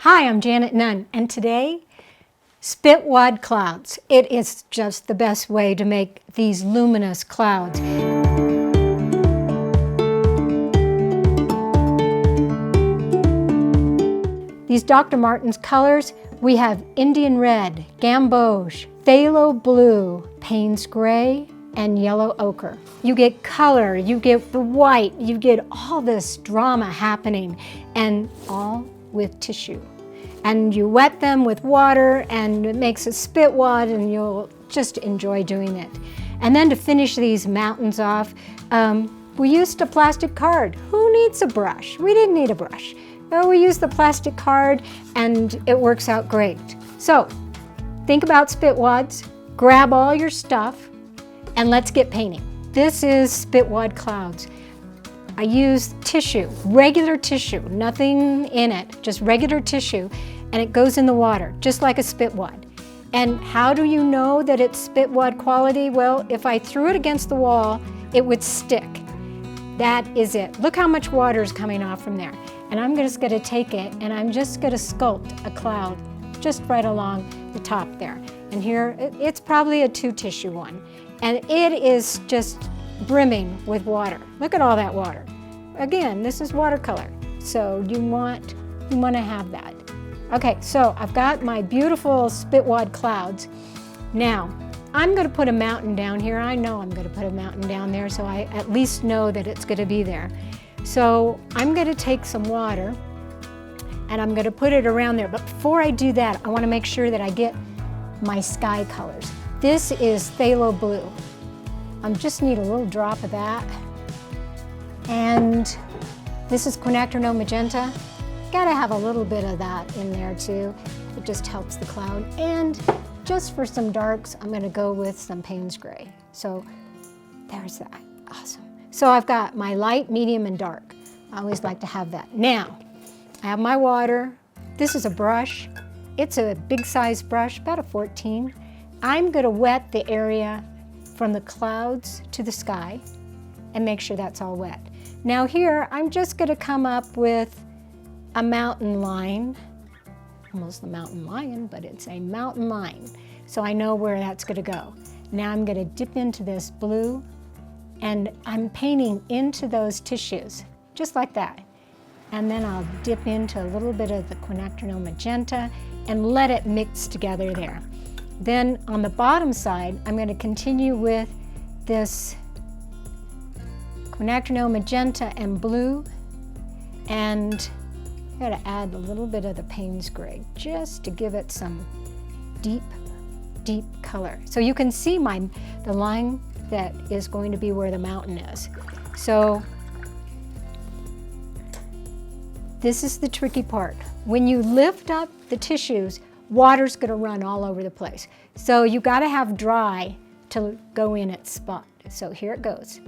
Hi, I'm Janet Nunn, and today, Spitwad clouds. It is just the best way to make these luminous clouds. These Dr. Martens colors, we have Indian red, gamboge, phthalo blue, Payne's gray, and yellow ochre. You get color, you get the white, you get all this drama happening, and all with tissue. And you wet them with water, and it makes a spitwad, and you'll just enjoy doing it. And then to finish these mountains off, we used a plastic card. Who needs a brush? We didn't need a brush. No, we used the plastic card, and it works out great. So, think about spitwads, grab all your stuff, and let's get painting. This is Spitwad clouds. I use tissue, regular tissue, nothing in it, just regular tissue, and it goes in the water, just like a spitwad. And how do you know that it's spitwad quality? Well, if I threw it against the wall, it would stick. That is it. Look how much water is coming off from there. And I'm just gonna take it and I'm just gonna sculpt a cloud just right along the top there. And here, it's probably a 2-tissue one. And it is just brimming with water. Look at all that water. Again, this is watercolor, so you want to have that. Okay, so I've got my beautiful spitwad clouds. Now, I'm going to put a mountain down here. I know I'm going to put a mountain down there, so I at least know that it's going to be there. So I'm going to take some water and I'm going to put it around there. But before I do that, I want to make sure that I get my sky colors. This is phthalo blue. I just need a little drop of that. And this is quinacridone magenta. Gotta have a little bit of that in there too. It just helps the cloud. And just for some darks, I'm gonna go with some Payne's gray. So there's that, awesome. So I've got my light, medium, and dark. I always like to have that. Now, I have my water. This is a brush. It's a big size brush, about a 14. I'm gonna wet the area from the clouds to the sky and make sure that's all wet. Now here, I'm just gonna come up with a mountain line, almost the mountain lion, but it's a mountain line. So I know where that's gonna go. Now I'm gonna dip into this blue and I'm painting into those tissues, just like that. And then I'll dip into a little bit of the quinacridone magenta and let it mix together there. Then on the bottom side, I'm going to continue with this quinacridone magenta and blue, and I'm going to add a little bit of the Payne's gray just to give it some deep, deep color. So you can see the line that is going to be where the mountain is. So this is the tricky part. When you lift up the tissues, water's gonna run all over the place. So you gotta have dry to go in its spot. So here it goes.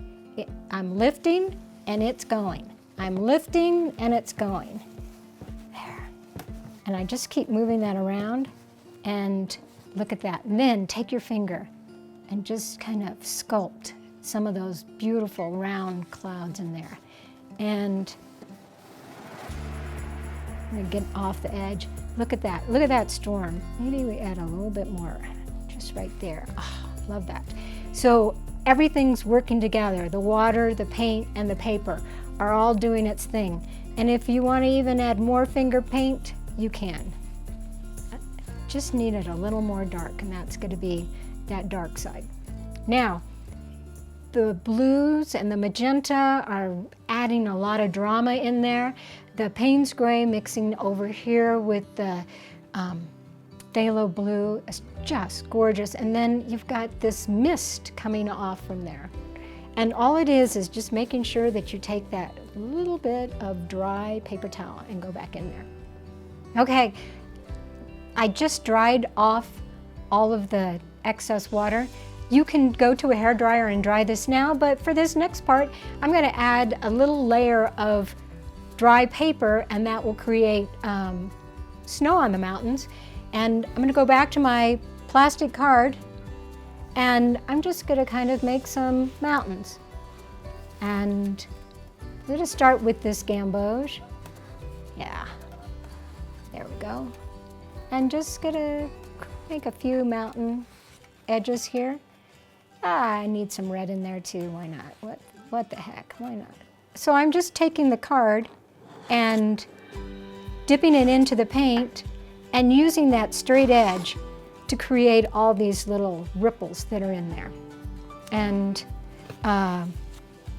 I'm lifting and it's going. I'm lifting and it's going. There. And I just keep moving that around and look at that. And then take your finger and just kind of sculpt some of those beautiful round clouds in there. And I'm gonna get off the edge. Look at that storm. Maybe we add a little bit more, just right there. Oh, love that. So everything's working together. The water, the paint, and the paper are all doing its thing. And if you want to even add more finger paint, you can. Just need it a little more dark, and that's gonna be that dark side. Now, the blues and the magenta are adding a lot of drama in there. The Payne's gray mixing over here with the phthalo blue is just gorgeous. And then you've got this mist coming off from there. And all it is just making sure that you take that little bit of dry paper towel and go back in there. Okay, I just dried off all of the excess water. You can go to a hairdryer and dry this now, but for this next part, I'm gonna add a little layer of dry paper, and that will create snow on the mountains. And I'm gonna go back to my plastic card, and I'm just gonna kind of make some mountains. And I'm gonna start with this gamboge. Yeah, There we go. And just gonna make a few mountain edges here. I need some red in there too, why not? What the heck, why not? So I'm just taking the card and dipping it into the paint and using that straight edge to create all these little ripples that are in there. And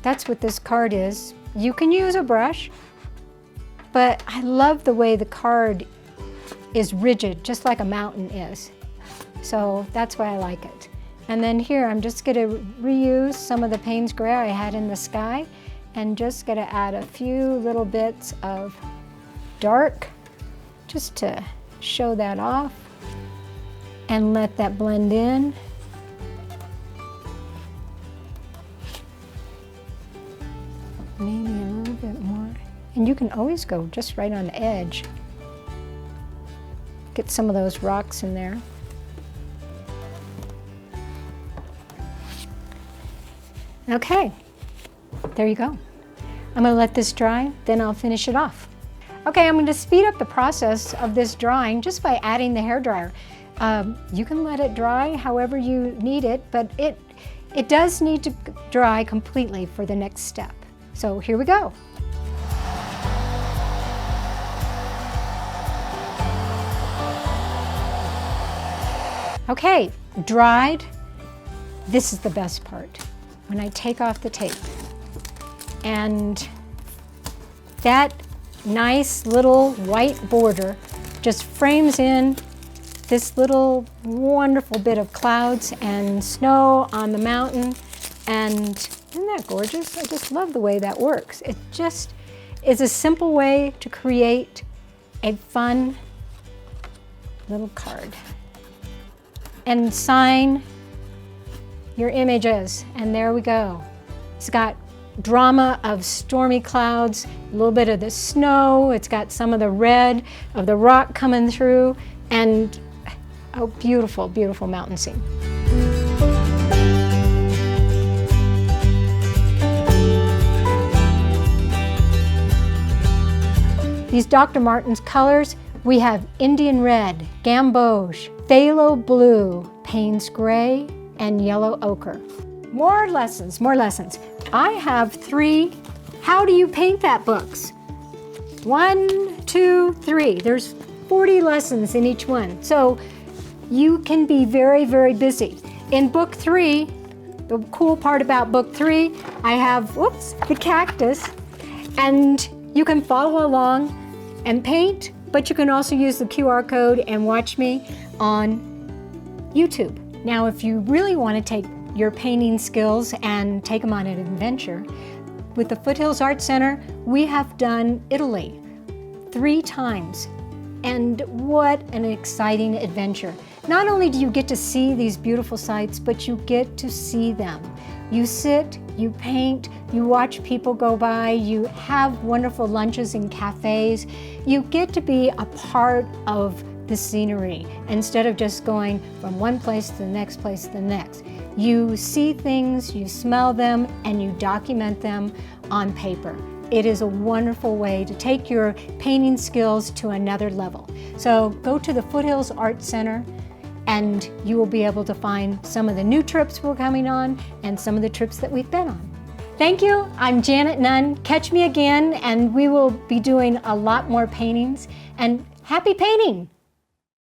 that's what this card is. You can use a brush, but I love the way the card is rigid, just like a mountain is. So that's why I like it. And then here, I'm just gonna reuse some of the Payne's Gray I had in the sky and just gonna add a few little bits of dark just to show that off and let that blend in. Maybe a little bit more. And you can always go just right on the edge. Get some of those rocks in there. Okay, there you go. I'm gonna let this dry, then I'll finish it off. Okay, I'm gonna speed up the process of this drying just by adding the hairdryer. You can let it dry however you need it, but it does need to dry completely for the next step. So here we go. Okay, dried. This is the best part. When I take off the tape. And that nice little white border just frames in this little wonderful bit of clouds and snow on the mountain. And isn't that gorgeous? I just love the way that works. It just is a simple way to create a fun little card. And sign your images, and there we go. It's got drama of stormy clouds, a little bit of the snow, it's got some of the red of the rock coming through, and a beautiful, beautiful mountain scene. These Dr. Martin's colors, we have Indian Red, Gamboge, Phthalo Blue, Payne's Gray, and Yellow Ochre. More lessons, more lessons. I have 3 How Do You Paint That books. 1, 2, 3. There's 40 lessons in each one. So you can be very, very busy. In book 3, the cool part about book 3, I have, the cactus. And you can follow along and paint, but you can also use the QR code and watch me on YouTube. Now, if you really want to take your painting skills and take them on an adventure, with the Foothills Art Center, we have done Italy 3 times. And what an exciting adventure. Not only do you get to see these beautiful sights, but you get to see them. You sit, you paint, you watch people go by, you have wonderful lunches in cafes. You get to be a part of the scenery instead of just going from one place to the next place to the next. You see things, you smell them, and you document them on paper. It is a wonderful way to take your painting skills to another level. So go to the Foothills Art Center and you will be able to find some of the new trips we're coming on and some of the trips that we've been on. Thank you. I'm Janet Nunn. Catch me again and we will be doing a lot more paintings, and happy painting!